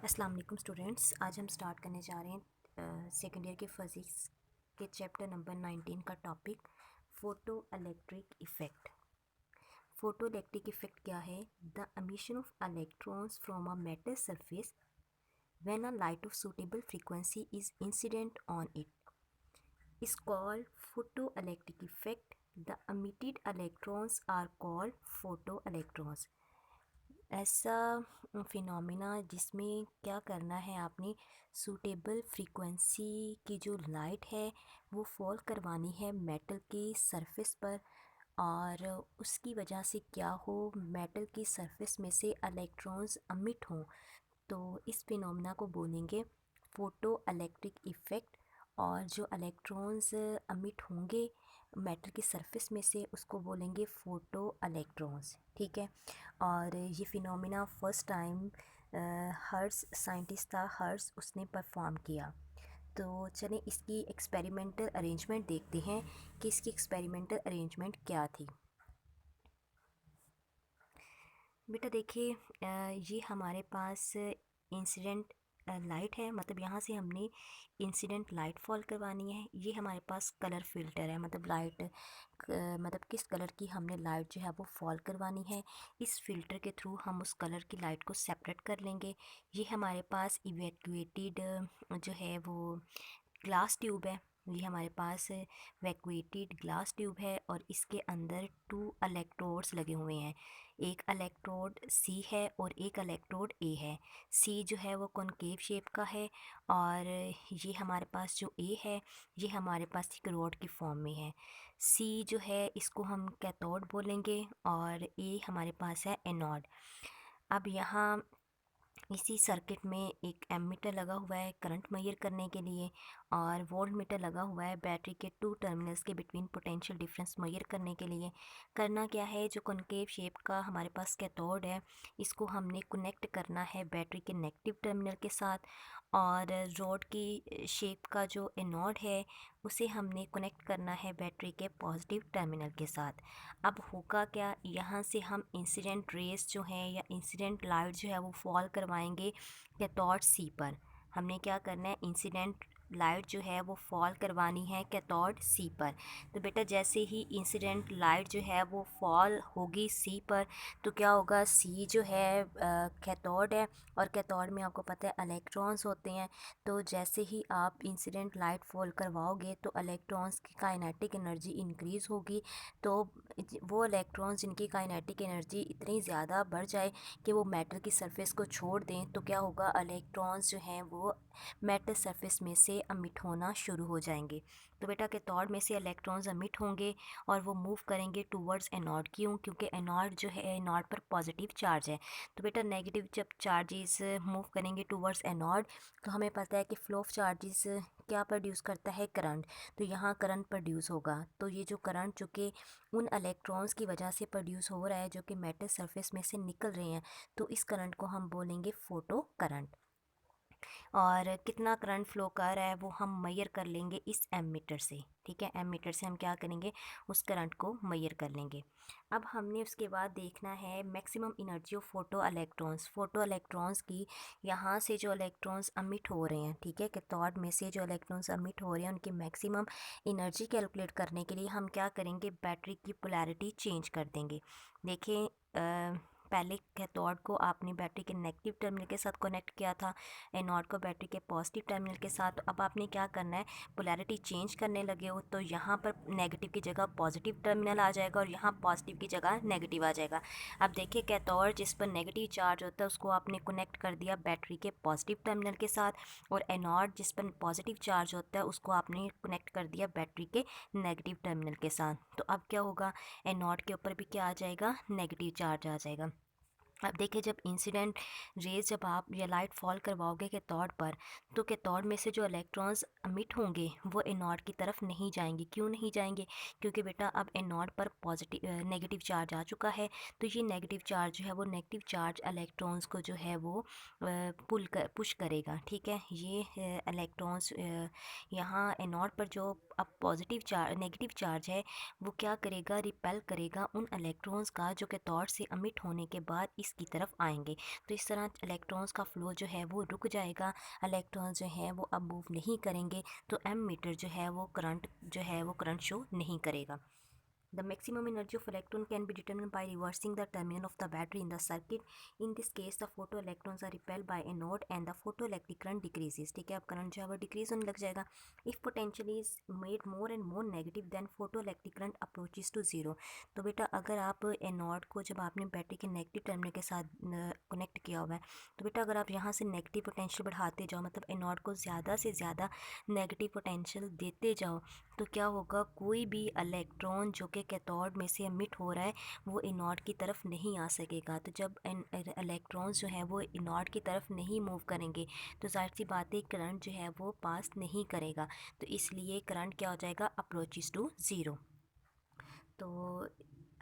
अस्सलाम वालेकुम स्टूडेंट्स, आज हम स्टार्ट करने जा रहे हैं सेकेंड ईयर के फिज़िक्स के चैप्टर नंबर 19 का topic photo electric effect. Photo electric effect क्या है? The emission of electrons from a metal surface when a light of suitable frequency is incident on it is called photoelectric effect. The emitted electrons are called photoelectrons. ऐसा phenomena जिसमें क्या करना है, आपने suitable frequency की जो light है वो फॉल करवानी है मेटल की सरफेस पर, और उसकी वजह से क्या हो, मेटल की सरफेस में से इलेक्ट्रॉन्स अमिट हों। तो इस फिनोमिना को बोलेंगे फ़ोटो इलेक्ट्रिक इफ़ेक्ट। और जो इलेक्ट्रॉन्स अमिट होंगे मेटल की सरफेस में से उसको बोलेंगे फ़ोटो इलेक्ट्रॉन्स। ठीक है। और ये phenomena first time hertz scientist था, हर्ट्ज़, उसने परफॉर्म किया। तो चलें इसकी एक्सपेरिमेंटल अरेंजमेंट देखते हैं कि इसकी एक्सपेरिमेंटल अरेंजमेंट क्या थी। बेटा देखिए, ये हमारे पास इंसिडेंट लाइट है, मतलब यहाँ से हमने इंसिडेंट लाइट फॉल करवानी है। ये हमारे पास कलर फिल्टर है, मतलब लाइट मतलब किस कलर की हमने लाइट जो है वो फॉल करवानी है। इस फिल्टर के थ्रू हम उस कलर की लाइट को सेपरेट कर लेंगे। ये हमारे पास इवैक्यूएटेड जो है वो ग्लास ट्यूब है। ये हमारे पास वैक्यूएटेड ग्लास ट्यूब है और इसके अंदर 2 इलेक्ट्रोड्स लगे हुए हैं। एक इलेक्ट्रोड सी है और एक इलेक्ट्रोड ए है। सी जो है वो कॉनकेव शेप का है, और ये हमारे पास जो ए है ये हमारे पास एक रॉड की फॉर्म में है। सी जो है इसको हम कैथोड बोलेंगे और ए हमारे पास है एनोड। अब यहाँ इसी सर्किट में एक एमीटर लगा हुआ है करंट मेजर करने के लिए, और वोल्ट मीटर लगा हुआ है बैटरी के 2 टर्मिनल्स के बिटवीन पोटेंशियल डिफरेंस मेजर करने के लिए। करना क्या है, जो कॉनकेव शेप का हमारे पास कैथोड है इसको हमने कनेक्ट करना है बैटरी के नेगेटिव टर्मिनल के साथ, और रोड की शेप का जो एनोड है उसे हमने कनेक्ट करना है बैटरी के पॉजिटिव टर्मिनल के साथ। अब होगा क्या, यहाँ से हम इंसिडेंट रेस जो है या इंसिडेंट लाइट जो है वो फॉल करवाएंगे कैथोड सी पर। हमने क्या करना है, इंसिडेंट लाइट जो है वो फॉल करवानी है कैथोड सी पर। तो बेटा जैसे ही इंसिडेंट लाइट जो है वो फॉल होगी सी पर, तो क्या होगा, सी जो है कैथोड है, और कैथोड में आपको पता है इलेक्ट्रॉन्स होते हैं। तो जैसे ही आप इंसिडेंट लाइट फॉल करवाओगे तो इलेक्ट्रॉन्स की काइनेटिक एनर्जी इंक्रीज़ होगी। तो वो इलेक्ट्रॉन्स जिनकी काइनेटिक एनर्जी इतनी ज़्यादा बढ़ जाए कि वो मेटल की सरफेस को छोड़ दें, तो क्या होगा, इलेक्ट्रॉन्स जो हैं वो मेटल सरफेस में से अमिट होना शुरू हो जाएंगे। तो बेटा कैथोड में से इलेक्ट्रॉन्स अमिट होंगे और वो मूव करेंगे टूवर्ड्स एनोड। क्यों? क्योंकि एनोड जो है, एनोड पर पॉजिटिव चार्ज है। तो बेटा नेगेटिव जब चार्जेस मूव करेंगे टूवर्ड्स एनोड, तो हमें पता है कि फ्लो ऑफ चार्जेस क्या प्रोड्यूस करता है, करंट। तो यहाँ करंट प्रोड्यूस होगा। तो ये जो करंट जो कि उन इलेक्ट्रॉन्स की वजह से प्रोड्यूस हो रहा है जो कि मेटल सरफेस में से निकल रहे हैं, तो इस करंट को हम बोलेंगे फोटो करंट। और कितना करंट फ्लो कर रहा है वो हम मेजर कर लेंगे इस एमीटर से। ठीक है, एमीटर से हम क्या करेंगे, उस करंट को मेजर कर लेंगे। अब हमने उसके बाद देखना है maximum energy of photo electrons. Photo electrons की यहाँ से जो इलेक्ट्रॉन्स अमिट हो रहे हैं, ठीक है, कैथोड में से जो इलेक्ट्रॉन्स अमिट हो रहे हैं उनकी मैक्सिमम एनर्जी कैलकुलेट करने के लिए हम क्या करेंगे, बैटरी की पोलैरिटी चेंज कर देंगे। देखें, पहले कैथोड को आपने बैटरी के नेगेटिव टर्मिनल के साथ कनेक्ट किया था, एनोड को बैटरी के पॉजिटिव टर्मिनल के साथ। तो अब आपने क्या करना है, पोलैरिटी चेंज करने लगे हो, तो यहाँ पर नेगेटिव की जगह पॉजिटिव टर्मिनल आ जाएगा और यहाँ पॉजिटिव की जगह नेगेटिव आ जाएगा। अब देखिए, कैथोड जिस पर नेगेटिव चार्ज होता है उसको आपने कनेक्ट कर दिया बैटरी के पॉजिटिव टर्मिनल के साथ, और एनोड जिस पर पॉजिटिव चार्ज होता है उसको आपने कनेक्ट कर दिया बैटरी के नेगेटिव टर्मिनल के साथ। तो अब क्या होगा, एनोड के ऊपर भी क्या आ जाएगा, नेगेटिव चार्ज आ जाएगा। अब देखिए, जब इंसिडेंट रेज जब आप या लाइट फॉल करवाओगे कैथोड पर, तो कैथोड में से जो इलेक्ट्रॉन्स अमिट होंगे वो एनोड की तरफ नहीं जाएंगे। क्यों नहीं जाएंगे? क्योंकि बेटा अब एनोड पर पॉजिटिव नेगेटिव चार्ज आ चुका है। तो ये नेगेटिव चार्ज जो है वो नेगेटिव चार्ज इलेक्ट्रॉन्स को जो है वो पुश करेगा। ठीक है, ये इलेक्ट्रॉन्स यहाँ एनोड पर जो अब पॉजिटिव चार्ज नेगेटिव चार्ज है वो क्या करेगा, रिपेल करेगा उन इलेक्ट्रॉन्स का जो कैथोड से अमिट होने के बाद इस इसकी तरफ आएंगे। तो इस तरह इलेक्ट्रॉन्स का फ्लो जो है वो रुक जाएगा, इलेक्ट्रॉन्स जो हैं वो अब मूव नहीं करेंगे, तो एम मीटर जो है वो करंट शो नहीं करेगा। The maximum energy of electron can be determined by reversing the terminal of the battery in the circuit. In this case, the photoelectrons are repelled by anode and the photoelectric current decreases. ठीक है, अब current जो है वो decrease होने लग जाएगा. If potential is made more and more negative, then photoelectric current approaches to zero. तो बेटा अगर आप एनोड को जब आपने बैटरी के नेगेटिव टर्मिनल के साथ कनेक्ट किया हुआ है, तो बेटा अगर आप यहाँ से नेगेटिव पोटेंशियल बढ़ाते जाओ, मतलब एनोड को ज़्यादा से ज़्यादा नेगेटिव पोटेंशियल देते जाओ, तो क्या होगा, कोई भी इलेक्ट्रॉन जो कि कैथोड में से एमिट हो रहा है वो एनोड की तरफ नहीं आ सकेगा। तो जब इलेक्ट्रॉन्स जो है वो एनोड की तरफ नहीं मूव करेंगे तो जाहिर सी बात है करंट जो है वो पास नहीं करेगा, तो इसलिए करंट क्या हो जाएगा, अप्रोचेस टू ज़ीरो। तो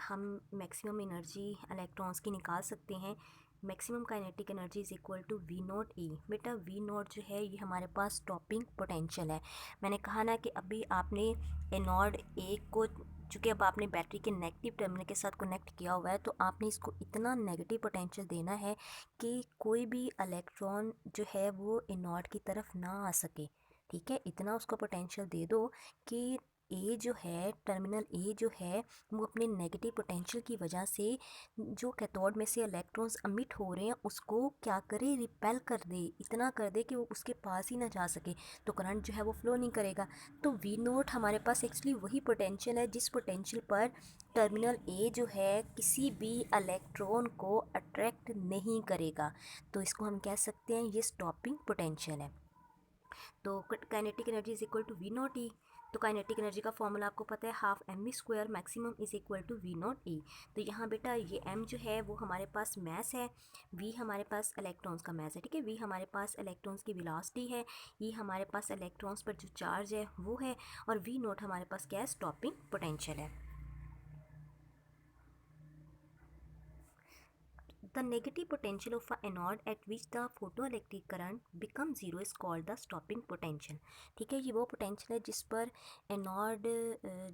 हम मैक्सिमम एनर्जी इलेक्ट्रॉन्स की निकाल सकते हैं। Maximum kinetic energy is equal to V naught E. बेटा वी नोट जो है ये हमारे पास स्टॉपिंग पोटेंशियल है। मैंने कहा ना कि अभी आपने एनोड एक को, चूँकि अब आपने बैटरी के नेगेटिव टर्मिनल के साथ कनेक्ट किया हुआ है, तो आपने इसको इतना नेगेटिव पोटेंशियल देना है कि कोई भी इलेक्ट्रॉन जो है वो एनोड की तरफ ना आ सके। ठीक है, इतना उसको पोटेंशियल दे दो कि ए जो है, टर्मिनल ए जो है वो अपने नेगेटिव पोटेंशियल की वजह से जो कैथोड में से इलेक्ट्रॉन्स अमिट हो रहे हैं उसको क्या करे, रिपेल कर दे, इतना कर दे कि वो उसके पास ही ना जा सके, तो करंट जो है वो फ्लो नहीं करेगा। तो वी नोट हमारे पास एक्चुअली वही पोटेंशियल है जिस पोटेंशियल पर टर्मिनल ए जो है किसी भी इलेक्ट्रॉन को अट्रैक्ट नहीं करेगा, तो इसको हम कह सकते हैं ये स्टॉपिंग पोटेंशियल है। तो kinetic energy is equal to V naught E. तो काइनेटिक एनर्जी का फॉर्मूला आपको पता है, half M V square maximum is equal to V naught E. तो यहाँ बेटा ये एम जो है वो हमारे पास मैस है, वी हमारे पास इलेक्ट्रॉन्स का मैस है, ठीक है, वी हमारे पास इलेक्ट्रॉन्स की वेलोसिटी है, ई हमारे पास इलेक्ट्रॉन्स पर जो चार्ज है वो है, और वी नॉट हमारे पास क्या है, स्टॉपिंग पोटेंशियल है। The negative potential of a anode at which the photoelectric current becomes zero is called the stopping potential। ठीक है, ये वो पोटेंशियल है जिस पर एनोड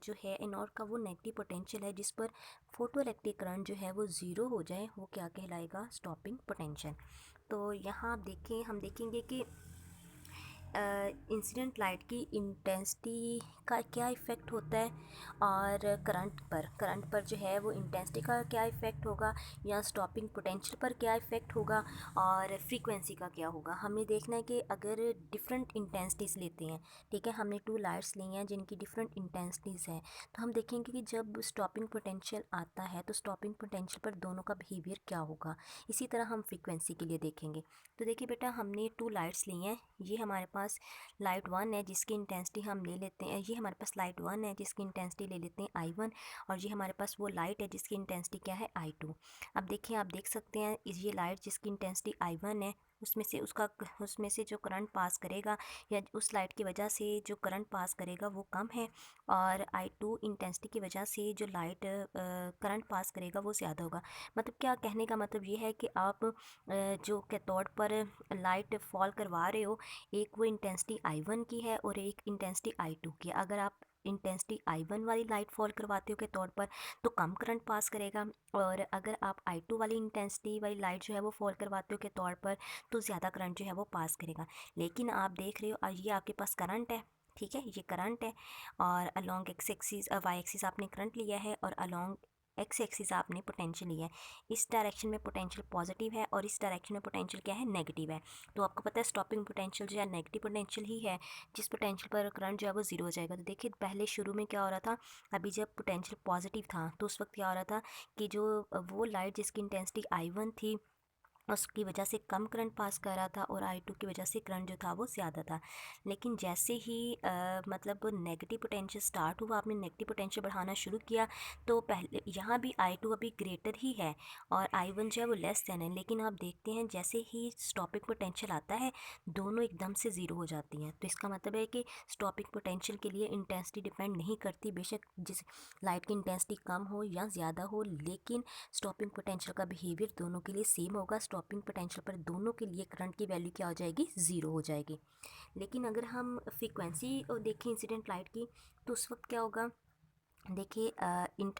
जो है, एनोड का वो नेगेटिव पोटेंशियल है जिस पर फोटोइलेक्ट्रिक करंट जो है वो ज़ीरो हो जाए, वो क्या कहलाएगा, स्टॉपिंग पोटेंशियल। तो यहाँ आप देखें, हम देखेंगे कि इंसिडेंट लाइट की इंटेंसिटी का क्या इफ़ेक्ट होता है, और करंट पर जो है वो इंटेंसिटी का क्या इफ़ेक्ट होगा, या स्टॉपिंग पोटेंशियल पर क्या इफ़ेक्ट होगा, और फ्रीक्वेंसी का क्या होगा। हमें देखना है कि अगर डिफरेंट इंटेंसिटीज़ लेते हैं, ठीक है, हमने 2 लाइट्स ली हैं जिनकी डिफरेंट इंटेंसिटीज़ हैं, तो हम देखेंगे कि जब स्टॉपिंग पोटेंशियल आता है तो स्टॉपिंग पोटेंशियल पर दोनों का बिहेवियर क्या होगा। इसी तरह हम फ्रीक्वेंसी के लिए देखेंगे। तो देखिए बेटा, हमने 2 लाइट्स ली हैं, ये हमारे पास लाइट 1 है जिसकी इंटेंसिटी हम ले लेते हैं, ये हमारे पास लाइट 1 है जिसकी इंटेंसिटी ले लेते हैं I1, और ये हमारे पास वो लाइट है जिसकी इंटेंसिटी क्या है, I2। अब देखिए, आप देख सकते हैं ये लाइट जिसकी इंटेंसिटी I1 है, उसमें से जो करंट पास करेगा, या उस लाइट की वजह से जो करंट पास करेगा वो कम है, और I2 इंटेंसिटी की वजह से जो लाइट करंट पास करेगा वो ज़्यादा होगा। मतलब क्या कहने का मतलब ये है कि आप जो कैथोड पर लाइट फॉल करवा रहे हो, एक वो इंटेंसिटी I1 की है और एक इंटेंसिटी I2 की है। अगर आप इंटेंसिटी I1 वाली लाइट फॉल करवाते हो कैथोड पर तो कम करंट पास करेगा, और अगर आप I2 वाली इंटेंसिटी वाली लाइट जो है वो फॉल करवाते हो कैथोड पर तो ज़्यादा करंट जो है वो पास करेगा। लेकिन आप देख रहे हो ये आपके पास करंट है, ठीक है, ये करंट है, और along x axis y axis आपने करंट लिया है, और अलोंग एक्स एक्सिस आपने पोटेंशियल लिया है। इस डायरेक्शन में पोटेंशियल पॉजिटिव है और इस डायरेक्शन में पोटेंशियल क्या है, नेगेटिव है। तो आपको पता है स्टॉपिंग पोटेंशियल जो है नेगेटिव पोटेंशियल ही है, जिस पोटेंशियल पर करंट जो है वो ज़ीरो हो जाएगा। तो देखिए, पहले शुरू में क्या हो रहा था, अभी जब पोटेंशियल पॉजिटिव था तो उस वक्त क्या हो रहा था कि जो वो लाइट जिसकी इंटेंसिटी I1 थी उसकी वजह से कम करंट पास कर रहा था, और I2 की वजह से करंट जो था वो ज़्यादा था। लेकिन जैसे ही मतलब नेगेटिव पोटेंशियल स्टार्ट हुआ, आपने नेगेटिव पोटेंशियल बढ़ाना शुरू किया, तो पहले यहाँ भी I2 अभी ग्रेटर ही है और I1 जो है वो लेस देन है, लेकिन आप देखते हैं जैसे ही स्टॉपिंग पोटेंशियल आता है दोनों एकदम से ज़ीरो हो जाती हैं। तो इसका मतलब है कि स्टॉपिंग पोटेंशियल के लिए इंटेंसिटी डिपेंड नहीं करती, बेशक जिस लाइट की इंटेंसिटी कम हो या ज़्यादा हो, लेकिन स्टॉपिंग पोटेंशियल का बिहेवियर दोनों के लिए सेम होगा। स्टॉपिंग पोटेंशियल पर दोनों के लिए करंट की वैल्यू क्या हो जाएगी, ज़ीरो हो जाएगी। लेकिन अगर हम फ्रीक्वेंसी देखें इंसिडेंट लाइट की, तो उस वक्त क्या होगा, देखिए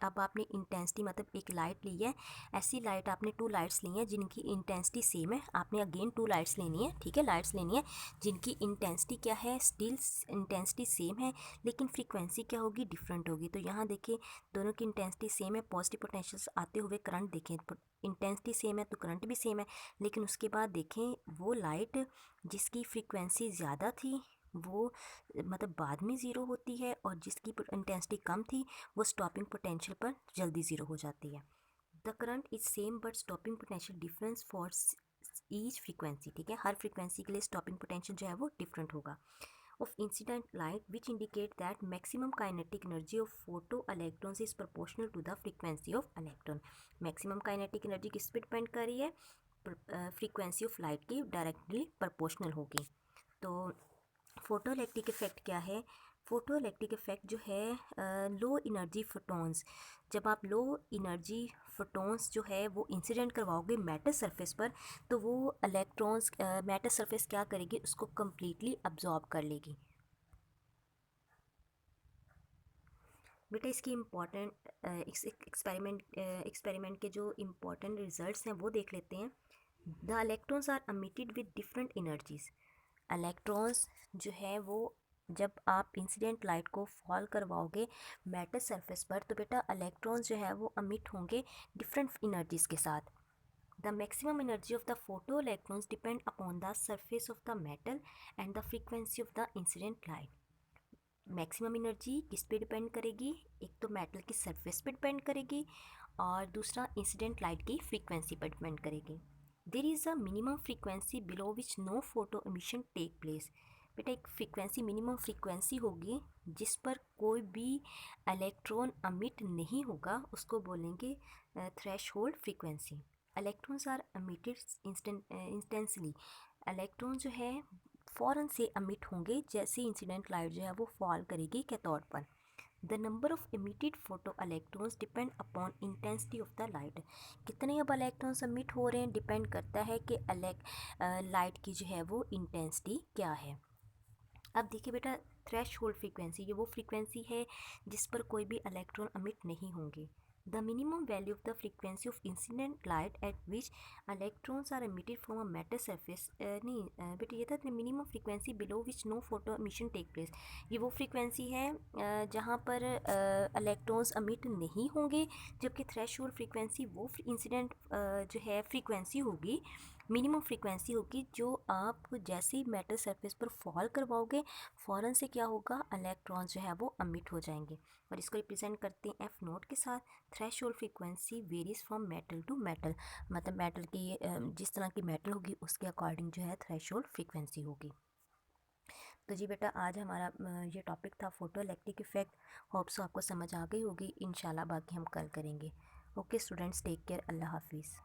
अब आपने इंटेंसिटी मतलब एक लाइट ली है, ऐसी लाइट आपने 2 लाइट्स ली हैं जिनकी इंटेंसिटी सेम है। आपने अगेन 2 लाइट्स लेनी है, ठीक है, लाइट्स लेनी है जिनकी इंटेंसिटी क्या है, स्टिल इंटेंसिटी सेम है, लेकिन फ्रीक्वेंसी क्या होगी, डिफरेंट होगी। तो यहाँ देखिए दोनों की इंटेंसिटी सेम है, पॉजिटिव पोटेंशियल आते हुए करंट देखें, इंटेंसिटी सेम है तो करंट भी सेम है। लेकिन उसके बाद देखें वो लाइट जिसकी फ्रीक्वेंसी ज़्यादा थी वो मतलब बाद में ज़ीरो होती है, और जिसकी इंटेंसिटी कम थी वो स्टॉपिंग पोटेंशियल पर जल्दी ज़ीरो हो जाती है। The current is same but stopping potential difference for each frequency, ठीक है, हर फ्रीक्वेंसी के लिए स्टॉपिंग पोटेंशियल जो है वो डिफरेंट होगा। Of incident light which indicate that maximum kinetic energy of photo electrons is proportional to the frequency of electron. Maximum kinetic energy किस पे डिपेंड कर रही है, फ्रीक्वेंसी ऑफ लाइट की डायरेक्टली प्रोपोर्शनल होगी। तो फोटो इलेक्ट्रिक इफेक्ट क्या है, फोटो इलेक्ट्रिक इफेक्ट जो है लो एनर्जी फोटॉन्स, जब आप लो एनर्जी फोटॉन्स जो है वो इंसिडेंट करवाओगे मैटर सरफेस पर, तो वो इलेक्ट्रॉन्स मैटर सरफेस क्या करेगी, उसको कम्प्लीटली अब्जॉर्ब कर लेगी। बेटा इसकी इम्पॉर्टेंट एक्सपेरिमेंट के जो इम्पॉर्टेंट रिजल्ट्स हैं वो देख लेते हैं। The electrons are emitted with different energies. Electrons जो है वो जब आप इंसिडेंट लाइट को फॉल करवाओगे मैटर सरफेस पर, तो बेटा इलेक्ट्रॉन्स जो है वो अमिट होंगे डिफरेंट एनर्जीज के साथ। The maximum energy of the photo electrons depend upon the surface of the metal and the frequency of the incident light. Maximum energy किस पे डिपेंड करेगी, एक तो मेटल की सरफेस पे डिपेंड करेगी और दूसरा इंसिडेंट लाइट की फ्रीक्वेंसी पर डिपेंड करेगी। There is a minimum frequency below which no photo emission take place. बेटा एक फ्रीक्वेंसी मिनिमम फ्रीक्वेंसी होगी जिस पर कोई भी इलेक्ट्रॉन अमिट नहीं होगा, उसको बोलेंगे threshold frequency. Electrons are emitted instantly. Electron जो है फ़ौरन से अमिट होंगे जैसे इंसिडेंट लाइट जो है वो फॉल करेगी के तौर पर। The number of emitted photo electrons depend upon intensity of the light. कितने अब इलेक्ट्रॉन्स अमिट हो रहे हैं डिपेंड करता है कि लाइट की जो है वो इंटेंसिटी क्या है। अब देखिए बेटा थ्रेश होल्ड फ्रीक्वेंसी, ये वो फ्रीक्वेंसी है जिस पर कोई भी इलेक्ट्रॉन अमिट नहीं होंगे। The minimum value of the frequency of incident light at which electrons are emitted from a matter surface, नहीं बेटा ये था minimum frequency below which no photo emission take place. ये वो फ्रीक्वेंसी है जहाँ पर इलेक्ट्रॉन्स अमिट नहीं होंगे, जबकि थ्रेश होल्ड फ्रीक्वेंसी वो इंसिडेंट जो है फ्रीक्वेंसी होगी, मिनिमम फ्रीक्वेंसी होगी जो आप जैसे ही मेटल सरफेस पर फॉल करवाओगे फ़ौरन से क्या होगा, इलेक्ट्रॉन जो है वो अमिट हो जाएंगे। और इसको रिप्रेजेंट करते हैं एफ नोट के साथ। Threshold frequency varies from metal to metal, मतलब मेटल की जिस तरह की मेटल होगी उसके अकॉर्डिंग जो है थ्रेश होल्ड फ्रीक्वेंसी होगी। तो जी बेटा आज हमारा ये टॉपिक था फोटो इलेक्ट्रिक इफेक्ट। होप्स आपको समझ आ गई होगी। इंशाल्लाह बाकी हम कल करेंगे। ओके स्टूडेंट्स, टेक केयर, अल्लाह हाफिज़।